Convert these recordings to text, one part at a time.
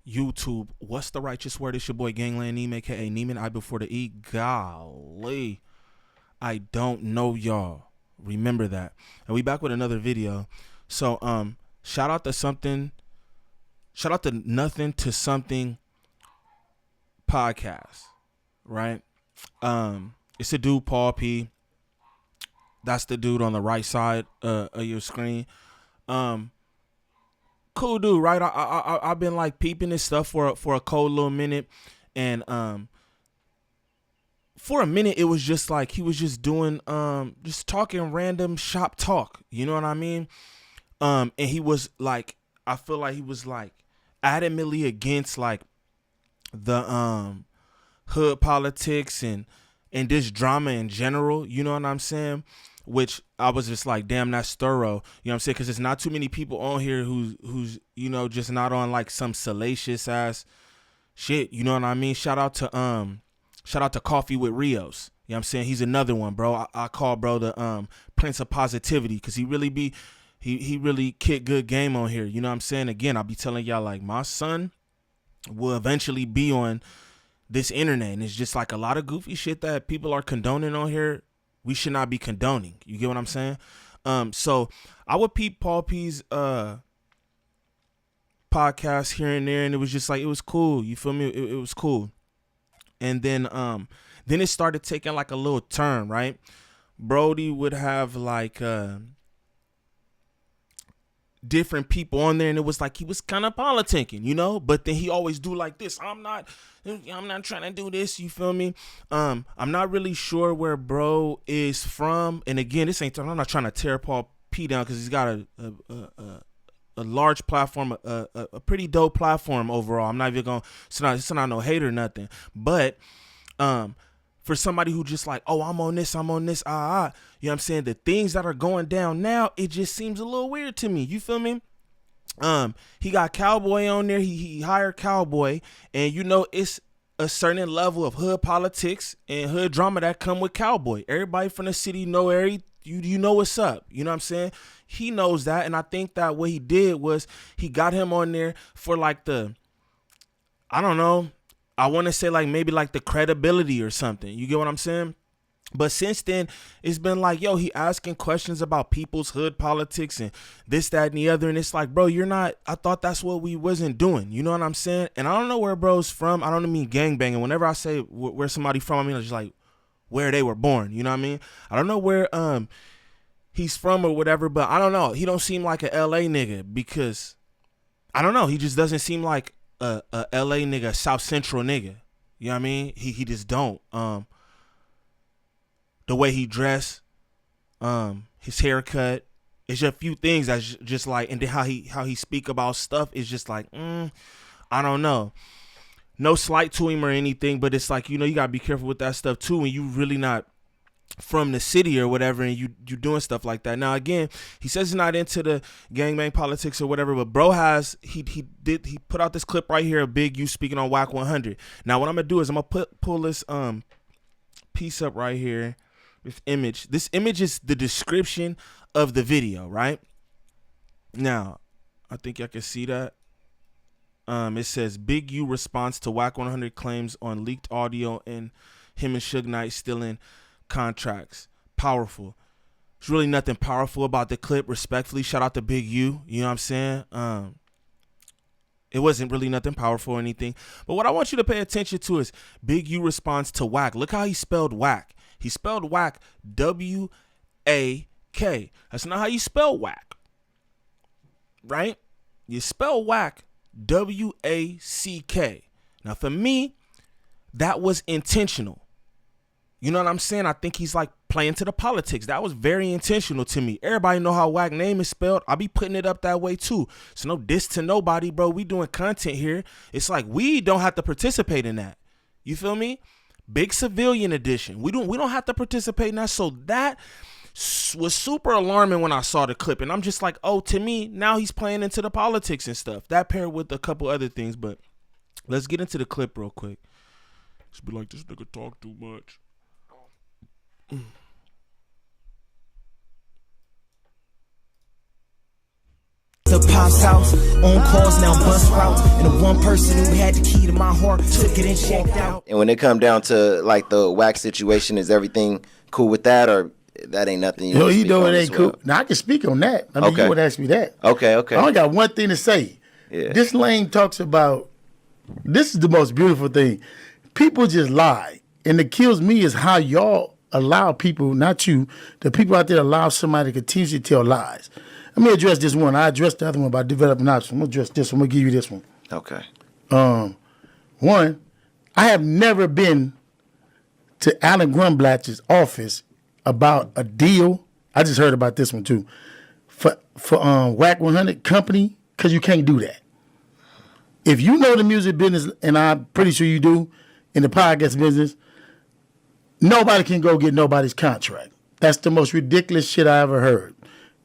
YouTube. What's the righteous word? It's your boy Gangland Neem, aka Neiman, I before the E. Golly, I don't know y'all. Remember that. And we back with another video. So shout out to something. Shout out to Nothing to Something podcast, right? It's a dude, Paul P. That's the dude on the right side of your screen. Cool dude, right? I've been like peeping this stuff for a cold little minute, and for a minute it was just like he was just doing just talking random shop talk. You know what I mean? And he was like, I feel like he was like adamantly against like the hood politics and this drama in general. You know what I'm saying? Which I was just like, damn, that's thorough. You know what I'm saying? Because there's not too many people on here who's you know, just not on like some salacious ass shit. You know what I mean? Shout out to Coffee with Rios. You know what I'm saying? He's another one, bro. I call bro the Prince of Positivity, because he really be he really kick good game on here. You know what I'm saying? Again, I'll be telling y'all like my son will eventually be on this internet, and it's just like a lot of goofy shit that people are condoning on here. We should not be condoning. You get what I'm saying? So I would peep Paul P's podcast here and there, and it was just like, it was cool. You feel me? It was cool. And then it started taking like a little turn, right? Brody would have like different people on there, and it was like he was kind of politicking, you know, but then he always do like this. I'm not trying to do this, you feel me? I'm not really sure where bro is from, and again, I'm not trying to tear Paul P down, because he's got a large platform, a pretty dope platform overall. I'm not even gonna, it's not no hate or nothing, but for somebody who just like, oh, I'm on this, you know what I'm saying? The things that are going down now, it just seems a little weird to me. You feel me? He got Cowboy on there. He hired Cowboy, and you know, it's a certain level of hood politics and hood drama that come with Cowboy. Everybody from the city know you know what's up. You know what I'm saying? He knows that, and I think that what he did was he got him on there for like I don't know, I want to say like maybe like the credibility or something. You get what I'm saying? But since then, it's been like, yo, he asking questions about people's hood politics and this, that, and the other. And it's like, bro, I thought that's what we wasn't doing. You know what I'm saying? And I don't know where bro's from. I don't mean gangbanging. Whenever I say where somebody from, I mean just like where they were born. You know what I mean? I don't know where he's from or whatever, but I don't know. He don't seem like a LA nigga, because I don't know. He just doesn't seem like a LA nigga, South Central nigga. You know what I mean? He just don't. The way he dressed, his haircut, it's just a few things that's just like, and then how he speak about stuff is just like, I don't know. No slight to him or anything, but it's like, you know, you gotta be careful with that stuff too when you really not from the city or whatever, and you doing stuff like that. Now again, he says he's not into the gangbang politics or whatever, but bro has, he put out this clip right here of Big U speaking on WAC 100. Now what I'm gonna do is I'm gonna pull this piece up right here. This image is the description of the video, right? Now I think y'all can see that. It says Big U response to WAC 100 claims on leaked audio and him and Suge Knight stealing contracts. Powerful. There's really nothing powerful about the clip, respectfully. Shout out to Big U. You know what I'm saying? It wasn't really nothing powerful or anything. But what I want you to pay attention to is Big U response to WAC. Look how he spelled WAC. He spelled WAC W-A-K. That's not how you spell WAC. Right? You spell WAC W-A-C-K. Now for me, that was intentional. You know what I'm saying? I think he's like playing to the politics. That was very intentional to me. Everybody know how WAC name is spelled. I'll be putting it up that way too. So no diss to nobody, bro. We doing content here. It's like we don't have to participate in that. You feel me? Big civilian edition. We don't have to participate in that. So that was super alarming when I saw the clip, and I'm just like, oh, to me now he's playing into the politics and stuff. That paired with a couple other things, but let's get into the clip real quick. Just be like, this nigga talk too much. The pop's house. On calls now bus route. And the one person who had the key to my heart took it and checked out. And when it come down to like the wax situation, is everything cool with that, or that ain't nothing you know it ain't cool. Now I can speak on that. I mean, you would ask me that. Okay. I only got one thing to say. Yeah. This lane talks about, this is the most beautiful thing. People just lie. And it kills me is how y'all allow people, not you, the people out there allow somebody to continuously tell lies. Let me address this one. I addressed the other one about developing options. I'm going to address this one. I'm going to give you this one. Okay. One, I have never been to Alan Grunblatt's office about a deal. I just heard about this one too. For WAC 100 company, because you can't do that. If you know the music business, and I'm pretty sure you do, in the podcast business, nobody can go get nobody's contract. That's the most ridiculous shit I ever heard.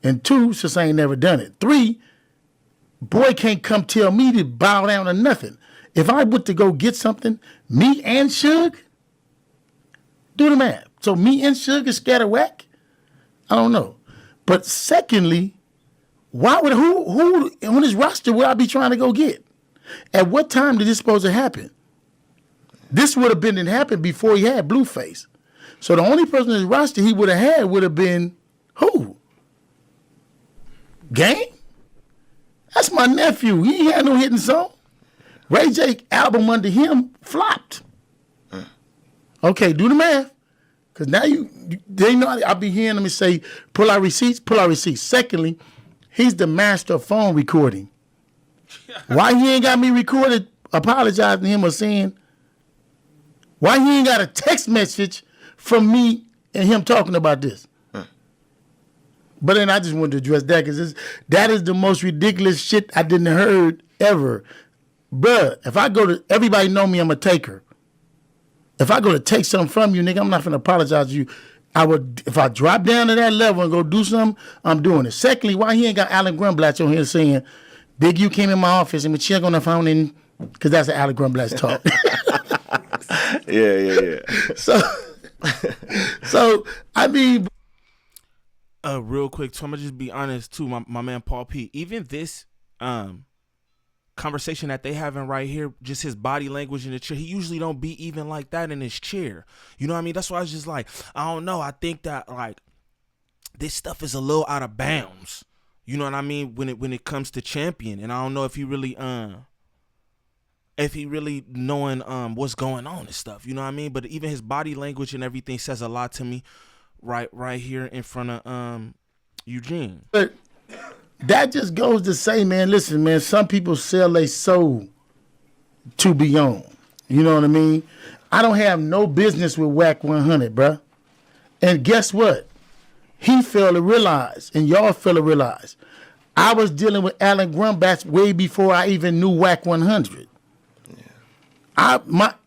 And two, since I ain't never done it. Three, boy can't come tell me to bow down to nothing. If I went to go get something, me and Suge, do the math. So me and Suge is scared of whack? I don't know. But secondly, why would who on his roster would I be trying to go get? At what time did this supposed to happen? This would have been it happened before he had Blueface. So the only person on his roster he would have had would have been who? Game? That's my nephew. He ain't had no hitting song. Ray J album under him flopped. Okay, do the math. Because now they know I'll be hearing them say, pull out receipts, pull out receipts. Secondly, he's the master of phone recording. Why he ain't got me recorded apologizing to him or saying, why he ain't got a text message from me and him talking about this? But then I just wanted to address that because that is the most ridiculous shit I didn't heard ever. Bruh, if I go to, everybody know me, I'm a taker. If I go to take something from you, nigga, I'm not finna apologize to you. If I drop down to that level and go do something, I'm doing it. Secondly, why he ain't got Alan Grunblatt on here saying, Big U came in my office and we check on the phone and, because that's the Alan Grunblatt talk. Yeah. So I mean, real quick, so I'm gonna just be honest too, my man Paul P. Even this conversation that they having right here, just his body language in the chair, he usually don't be even like that in his chair. You know what I mean? That's why I was just like, I don't know. I think that like this stuff is a little out of bounds. You know what I mean? When it comes to Champion, and I don't know if he really knowing what's going on and stuff. You know what I mean? But even his body language and everything says a lot to me. Right here in front of Eugene. But that just goes to say, man, listen, man, some people sell their soul to be on. You know what I mean? I don't have no business with WAC 100, bruh. And guess what? He failed to realize, and y'all failed to realize, I was dealing with Alan Grunblatt way before I even knew WAC 100. Yeah.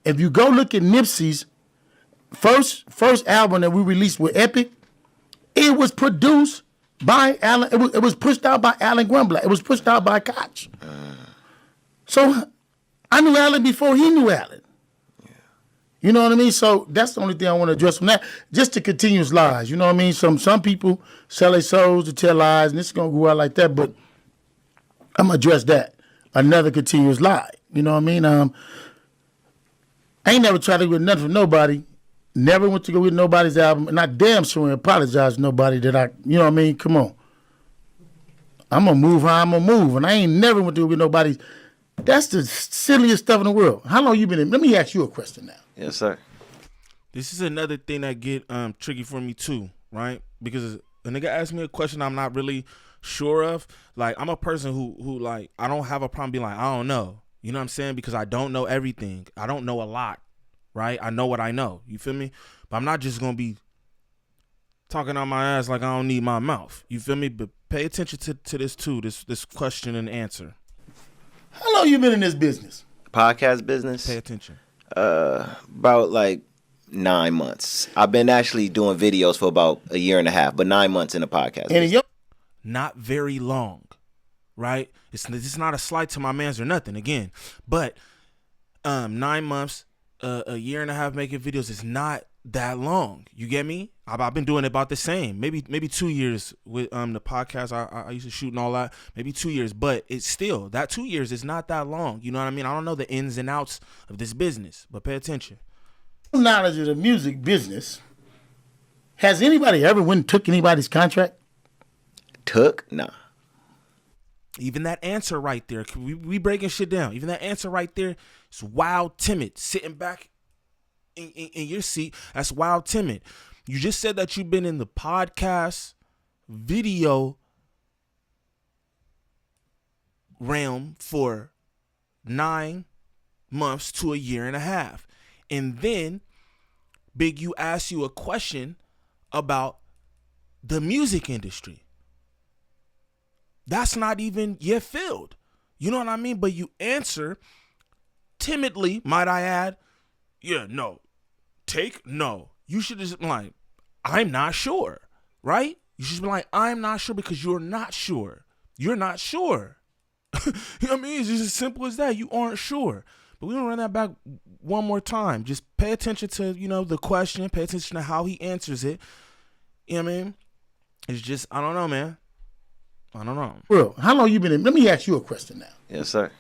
If you go look at Nipsey's first album that we released with Epic, it was produced by Alan. It was pushed out by Alan Grunblatt. It was pushed out by Koch. So I knew Alan before he knew Alan. Yeah. You know what I mean? So that's the only thing I want to address from that. Just to continue his lies. You know what I mean? Some people sell their souls to tell lies, and this is gonna go out like that. But I'm gonna address that. Another continuous lie. You know what I mean? I ain't never tried to get nothing from nobody. Never went to go with nobody's album, and I damn sure apologize to nobody that you know what I mean? Come on. I'm going to move how I'm going to move, and I ain't never went to go with nobody's. That's the silliest stuff in the world. How long you been in? Let me ask you a question now. Yes, sir. This is another thing that get tricky for me too, right? Because a nigga asked me a question I'm not really sure of. Like, I'm a person who like, I don't have a problem being like, I don't know. You know what I'm saying? Because I don't know everything. I don't know a lot. Right? I know what I know. You feel me? But I'm not just going to be talking on my ass like I don't need my mouth. You feel me? But pay attention to this too, this question and answer. How long you been in this business? Podcast business? Pay attention. About like 9 months. I've been actually doing videos for about a year and a half, but 9 months in the podcast business. Not very long, right? It's not a slight to my mans or nothing, again. But 9 months, a year and a half making videos is not that long. You get me? I've been doing about the same, maybe 2 years with the podcast I used to shoot and all that, maybe 2 years, but it's still, that 2 years is not that long. You know what I mean? I don't know the ins and outs of this business, but pay attention. Knowledge of the music business. Has anybody ever went and took anybody's contract? Took? Nah. Even that answer right there, we breaking shit down. Even that answer right there is wild timid. Sitting back in your seat, that's wild timid. You just said that you've been in the podcast video realm for 9 months to a year and a half. And then Big U asked you a question about the music industry. That's not even your field. You know what I mean? But you answer timidly, might I add, yeah, no. No. You should just be like, I'm not sure, right? You should be like, I'm not sure, because you're not sure. You're not sure. You know what I mean? It's just as simple as that. You aren't sure. But we're going to run that back one more time. Just pay attention to, the question. Pay attention to how he answers it. You know what I mean? It's just, I don't know, man. I don't know. Bro, how long you been in? Let me ask you a question now. Yes, sir.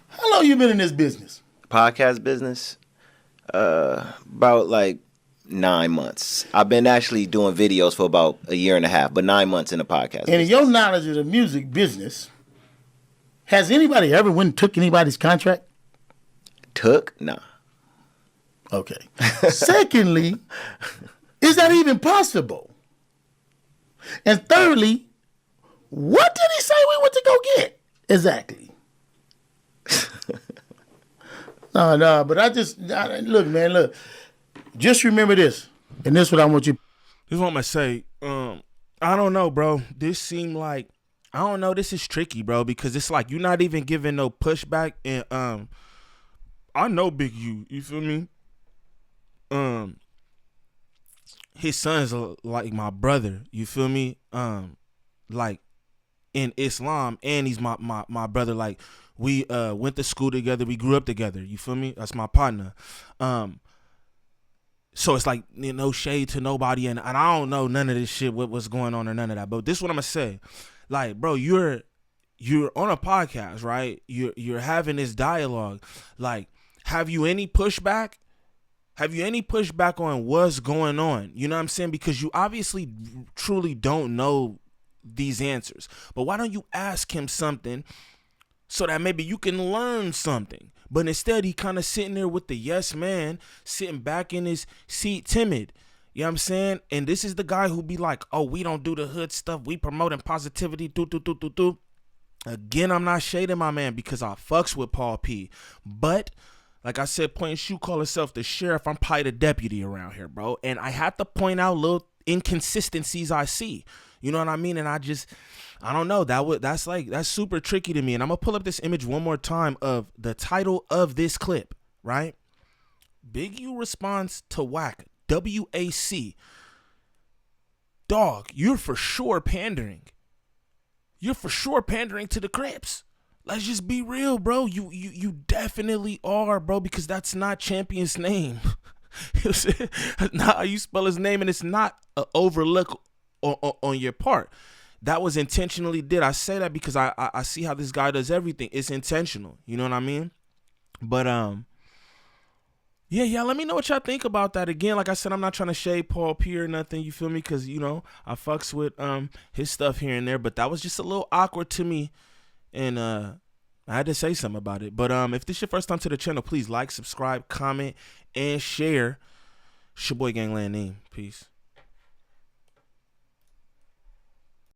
How long you been in this business? Podcast business? About like 9 months. I've been actually doing videos for about a year and a half, but 9 months in the podcast. And in your knowledge of the music business, has anybody ever went and took anybody's contract? Took? Nah. Okay. Secondly, is that even possible? And thirdly, what did he say we went to go get? Exactly. No, but look, man, just remember this, and this is what I want you. This is what I'm going to say. I don't know, bro. This seemed like, I don't know, this is tricky, bro, because it's like you're not even giving no pushback, and I know Big U, you feel me? His son's like my brother, you feel me? Like in Islam, and he's my brother. Like we went to school together, we grew up together, you feel me? That's my partner. So it's like, no shade to nobody, and I don't know none of this shit, what's going on or none of that. But this is what I'm gonna say. Like, bro, you're on a podcast, right? You're having this dialogue. Like, have you any pushback? Have you any pushback on what's going on? You know what I'm saying? Because you obviously truly don't know these answers. But why don't you ask him something so that maybe you can learn something? But instead, he kind of sitting there with the yes man, sitting back in his seat timid. You know what I'm saying? And this is the guy who be like, oh, we don't do the hood stuff. We promoting positivity. Again, I'm not shading my man because I fucks with Paul P. But like I said, point and shoot, call himself the sheriff. I'm probably the deputy around here, bro. And I have to point out little inconsistencies I see. You know what I mean? And I don't know. That's super tricky to me. And I'm going to pull up this image one more time of the title of this clip, right? Big U responds to WAC, WAC. Dog, you're for sure pandering. You're for sure pandering to the Crips. Let's just be real, bro. You definitely are, bro, because that's not Champion's name. That's not how you spell his name, and it's not an overlook on your part. That was intentionally did. I say that because I see how this guy does everything. It's intentional. You know what I mean? But yeah, let me know what y'all think about that. Again, like I said, I'm not trying to shade Paul P or nothing, you feel me? Because, I fucks with his stuff here and there, but that was just a little awkward to me. And I had to say something about it. But if this is your first time to the channel, please like, subscribe, comment, and share. It's your boy Gangland Name. Peace.